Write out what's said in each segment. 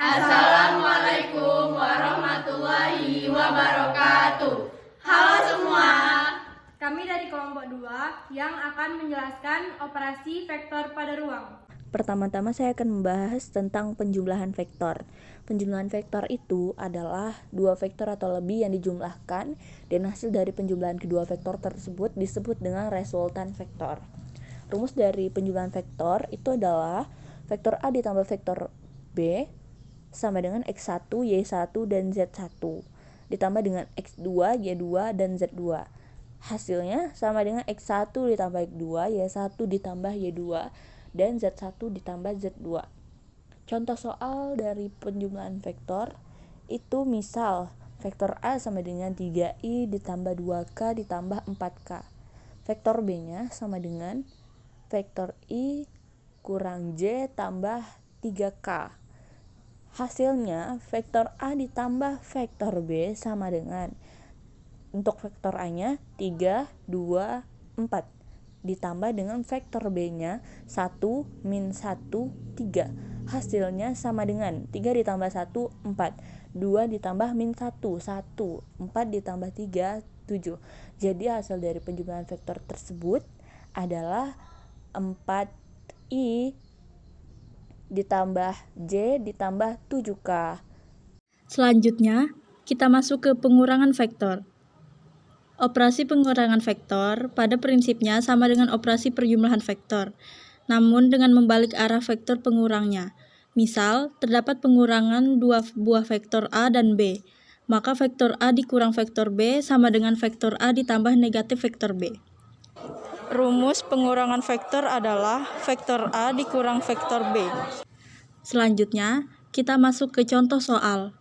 Assalamualaikum warahmatullahi wabarakatuh. Halo semua. Kami dari kelompok 2 yang akan menjelaskan operasi vektor pada ruang. Pertama-tama saya akan membahas tentang penjumlahan vektor. Penjumlahan vektor itu adalah dua vektor atau lebih yang dijumlahkan dan hasil dari penjumlahan kedua vektor tersebut disebut dengan resultan vektor. Rumus dari penjumlahan vektor itu adalah vektor A ditambah vektor B sama dengan X1, Y1, dan Z1 ditambah dengan X2, Y2, dan Z2. Hasilnya sama dengan X1 ditambah X2, Y1 ditambah Y2, dan Z1 ditambah Z2. Contoh soal dari penjumlahan vektor itu misal vektor A sama dengan 3i ditambah 2k ditambah 4k. Vektor B-nya sama dengan vektor I kurang J tambah 3k. Hasilnya vektor A ditambah vektor B sama dengan, untuk vektor A-nya 3, 2, 4 ditambah dengan vektor B-nya 1, min 1, 3. Hasilnya sama dengan 3 ditambah 1, 4, 2 ditambah min 1, 1, 4 ditambah 3, 7. Jadi hasil dari penjumlahan vektor tersebut adalah 4i ditambah J ditambah 7k. Selanjutnya, kita masuk ke pengurangan vektor. Operasi pengurangan vektor pada prinsipnya sama dengan operasi perjumlahan vektor, namun dengan membalik arah vektor pengurangnya. Misal, terdapat pengurangan dua buah vektor A dan B, maka vektor A dikurang vektor B sama dengan vektor A ditambah negatif vektor B. Rumus pengurangan vektor adalah vektor A dikurang vektor B. Selanjutnya, kita masuk ke contoh soal.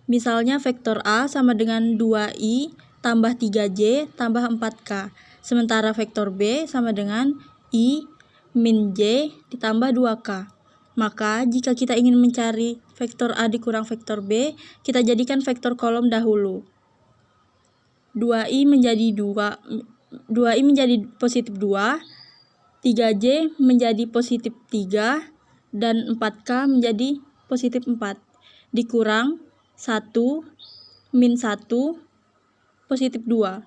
Misalnya vektor A sama dengan 2i tambah 3j tambah 4k. Sementara vektor B sama dengan i min j ditambah 2k. Maka jika kita ingin mencari vektor A dikurang vektor B, kita jadikan vektor kolom dahulu. 2i menjadi positif 2, 3j menjadi positif 3, dan 4k menjadi positif 4. Dikurang 1, min 1, positif 2.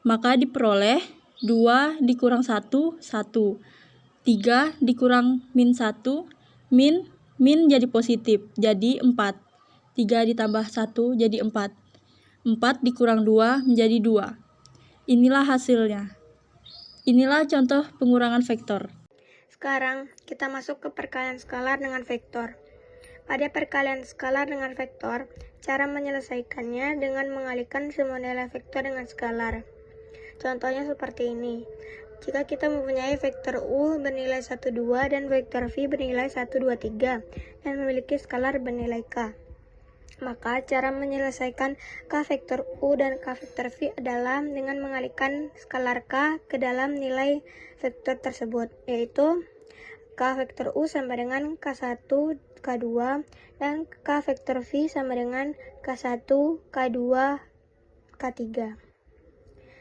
Maka diperoleh 2 dikurang 1, 1. 3 dikurang min 1, min jadi positif, jadi 4. 3 ditambah 1 jadi 4. 4 dikurang 2 menjadi 2. Inilah hasilnya. Inilah contoh pengurangan vektor. Sekarang kita masuk ke perkalian skalar dengan vektor. Pada perkalian skalar dengan vektor, cara menyelesaikannya dengan mengalihkan semua nilai vektor dengan skalar. Contohnya seperti ini. Jika kita mempunyai vektor U bernilai 1, 2 dan vektor V bernilai 1, 2, 3 dan memiliki skalar bernilai K, maka cara menyelesaikan K vektor U dan K vektor V adalah dengan mengalihkan skalar K ke dalam nilai vektor tersebut, yaitu K vektor U sama dengan K1, K2, dan K vektor V sama dengan K1, K2, K3.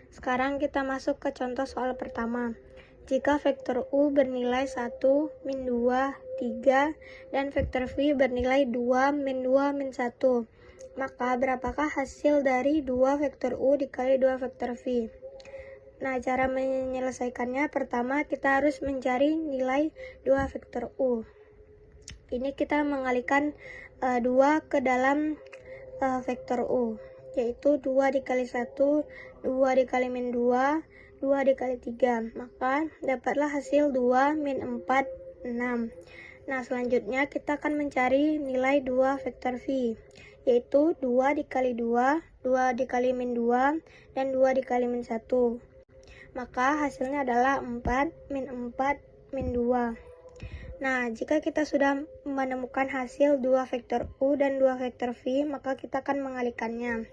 Sekarang kita masuk ke contoh soal pertama. Jika vektor U bernilai 1, min 2, 3, dan vektor V bernilai 2, min 2, min 1, maka berapakah hasil dari 2 vektor U dikali 2 vektor V? Nah, cara menyelesaikannya pertama kita harus mencari nilai 2 vektor U. Ini kita mengalihkan 2 ke dalam vektor U, yaitu 2 dikali 1, 2 dikali min 2, 2 dikali 3, maka dapatlah hasil 2 min 4, 6. Nah, selanjutnya kita akan mencari nilai 2 vektor V, yaitu 2 dikali 2, 2 dikali min 2, dan 2 dikali min 1. Maka hasilnya adalah 4 min 4 min 2. Nah, jika kita sudah menemukan hasil 2 vektor U dan 2 vektor V, maka kita akan mengalihkannya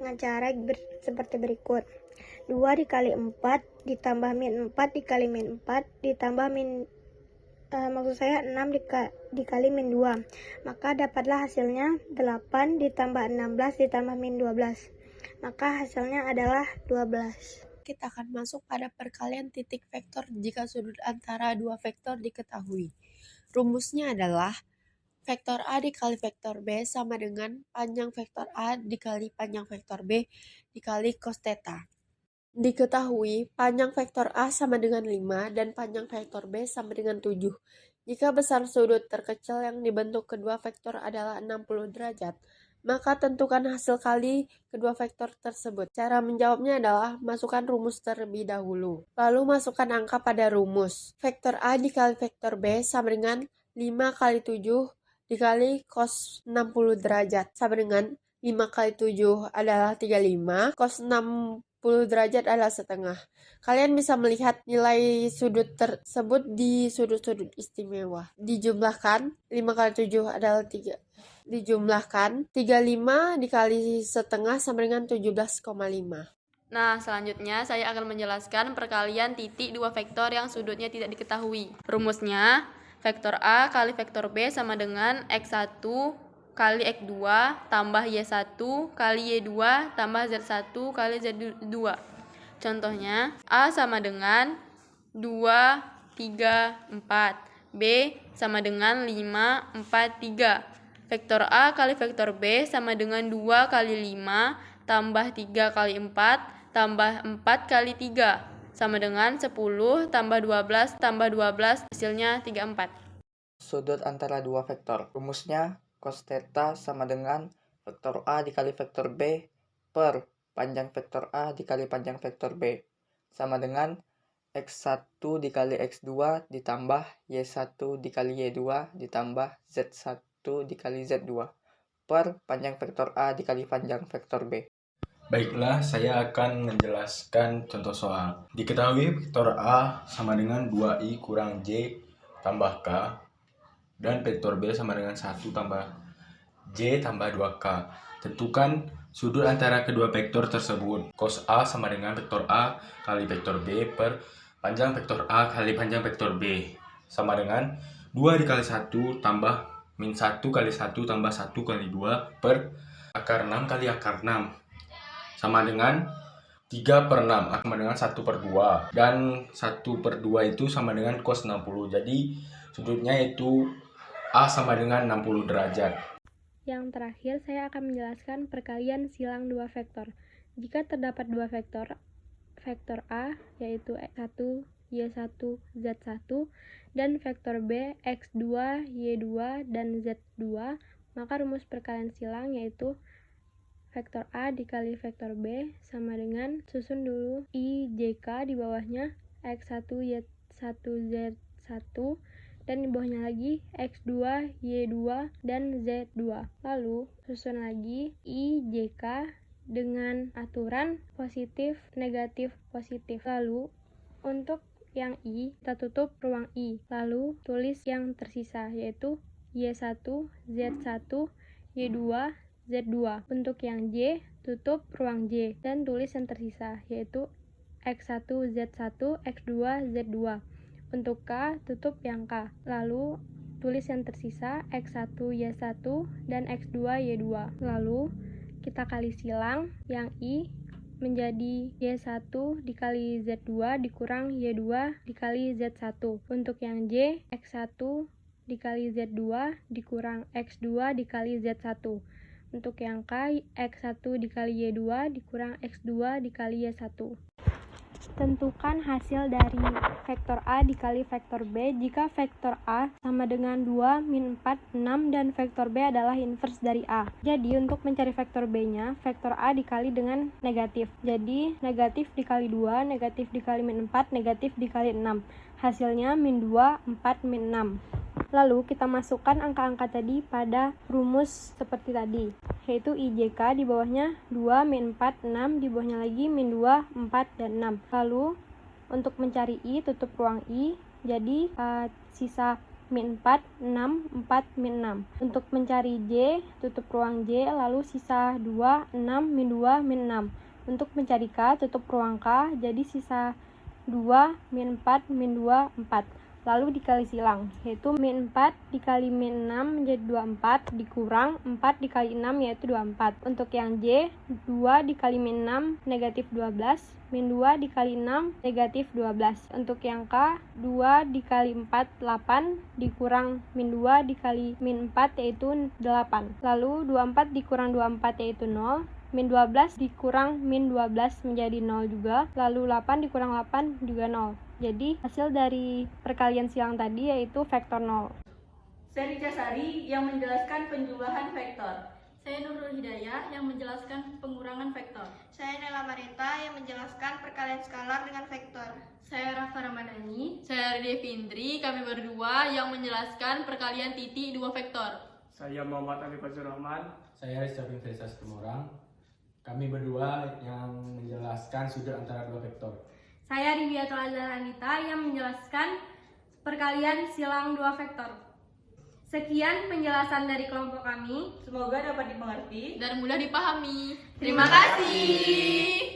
dengan cara seperti berikut. 2 dikali 4 ditambah min 4 dikali min 4 ditambah min 6 dikali min 2. Maka dapatlah hasilnya 8 ditambah 16 ditambah min 12. Maka hasilnya adalah 12. Kita akan masuk pada perkalian titik vektor jika sudut antara dua vektor diketahui. Rumusnya adalah Vektor A dikali vektor B sama dengan panjang vektor A dikali panjang vektor B dikali cos theta. Diketahui panjang vektor A sama dengan 5 dan panjang vektor B sama dengan 7. Jika besar sudut terkecil yang dibentuk kedua vektor adalah 60 derajat, maka tentukan hasil kali kedua vektor tersebut. Cara menjawabnya adalah masukkan rumus terlebih dahulu. Lalu masukkan angka pada rumus. Vektor A dikali vektor B sama dengan 5 kali 7 dikali cos 60 derajat sama dengan 5 kali 7 adalah 35, cos 60 derajat adalah setengah. Kalian bisa melihat nilai sudut tersebut di sudut-sudut istimewa. Dijumlahkan, 5 kali 7 adalah 3. Dijumlahkan, 35 dikali setengah sama dengan 17,5. Nah, selanjutnya saya akan menjelaskan perkalian titik dua vektor yang sudutnya tidak diketahui. Rumusnya, vektor A kali vektor B sama dengan X1 kali X2 tambah Y1 kali Y2 tambah Z1 kali Z2. Contohnya, A sama dengan 2, 3, 4. B sama dengan 5, 4, 3. Vektor A kali vektor B sama dengan 2 kali 5 tambah 3 kali 4 tambah 4 kali 3 sama dengan 10 tambah 12 tambah 12 hasilnya 34. Sudut antara dua vektor. Rumusnya cos theta sama dengan vektor A dikali vektor B per panjang vektor A dikali panjang vektor B sama dengan X1 dikali X2 ditambah Y1 dikali Y2 ditambah Z1 dikali Z2 per panjang vektor A dikali panjang vektor B. Baiklah, saya akan menjelaskan contoh soal. Diketahui vektor A sama dengan 2i kurang j tambah k, dan vektor B sama dengan 1 tambah j tambah 2k. Tentukan sudut antara kedua vektor tersebut. Cos A sama dengan vektor A kali vektor B per panjang vektor A kali panjang vektor B sama dengan 2 dikali 1 tambah min 1 kali 1 tambah 1 kali 2 per akar 6 kali akar 6 sama dengan 3 per 6 sama dengan 1 per 2, dan 1 per 2 itu sama dengan cos 60. Jadi sudutnya itu A sama dengan 60 derajat. Yang terakhir, saya akan menjelaskan perkalian silang dua vektor. Jika terdapat dua vektor A yaitu X1, Y1, Z1 dan vektor B X2, Y2 dan Z2, maka rumus perkalian silang yaitu vektor A dikali vektor B sama dengan, susun dulu I, JK, di bawahnya X1, Y1, Z1, dan di bawahnya lagi X2, Y2, dan Z2. Lalu susun lagi I, JK dengan aturan positif, negatif, positif. Lalu untuk yang I, kita tutup ruang I. Lalu tulis yang tersisa yaitu Y1, Z1, Y2, Z2. Untuk yang J, tutup ruang J dan tulis yang tersisa yaitu X1, Z1, X2, Z2. Untuk K, tutup yang K. Lalu tulis yang tersisa X1, Y1 dan X2, Y2. Lalu kita kali silang yang I menjadi Y1 dikali Z2 dikurang Y2 dikali Z1. Untuk yang J, X1 dikali Z2 dikurang X2 dikali Z1. Untuk yang K, X1 dikali Y2 dikurang X2 dikali Y1. Tentukan hasil dari vektor A dikali vektor B jika vektor A sama dengan 2, min 4, 6, dan vektor B adalah inverse dari A. Jadi untuk mencari vektor B-nya, vektor A dikali dengan negatif. Jadi negatif dikali 2, negatif dikali min 4, negatif dikali 6. Hasilnya min 2, 4, min 6. Lalu kita masukkan angka-angka tadi pada rumus seperti tadi, yaitu IJK di bawahnya 2, min 4, 6, di bawahnya lagi min 2, 4, dan 6. Lalu untuk mencari I, tutup ruang I, jadi sisa min 4, 6, 4, min 6. Untuk mencari J, tutup ruang J, lalu sisa 2, 6, min 2, min 6. Untuk mencari K, tutup ruang K, jadi sisa 2, min 4, min 2, 4. lalu dikali silang, yaitu min 4 dikali min 6 menjadi 24 dikurang 4 dikali 6 yaitu 24. Untuk yang J, 2 dikali min 6 negatif 12, min 2 dikali 6 negatif 12. Untuk yang K, 2 dikali 4 8 dikurang min 2 dikali min 4 yaitu 8. Lalu 24 dikurang 24 yaitu 0. Min 12 dikurang min 12 menjadi 0 juga, lalu 8 dikurang 8 juga 0. Jadi hasil dari perkalian silang tadi yaitu vektor 0. Saya Rica Sari yang menjelaskan penjumlahan vektor. Saya Nurul Hidayah yang menjelaskan pengurangan vektor. Saya Nela Marita yang menjelaskan perkalian skalar dengan vektor. Saya Rafa Ramadhani. Saya Devi Indri. Kami berdua yang menjelaskan perkalian titik dua vektor. Saya Muhammad Alif Fazlur Rahman. Saya Rizky Felisas Temurang. Kami berdua yang menjelaskan sudut antara dua vektor. Saya Ribiatul Azhar Anita yang menjelaskan perkalian silang dua vektor. Sekian penjelasan dari kelompok kami. Semoga dapat dimengerti dan mudah dipahami. Terima kasih.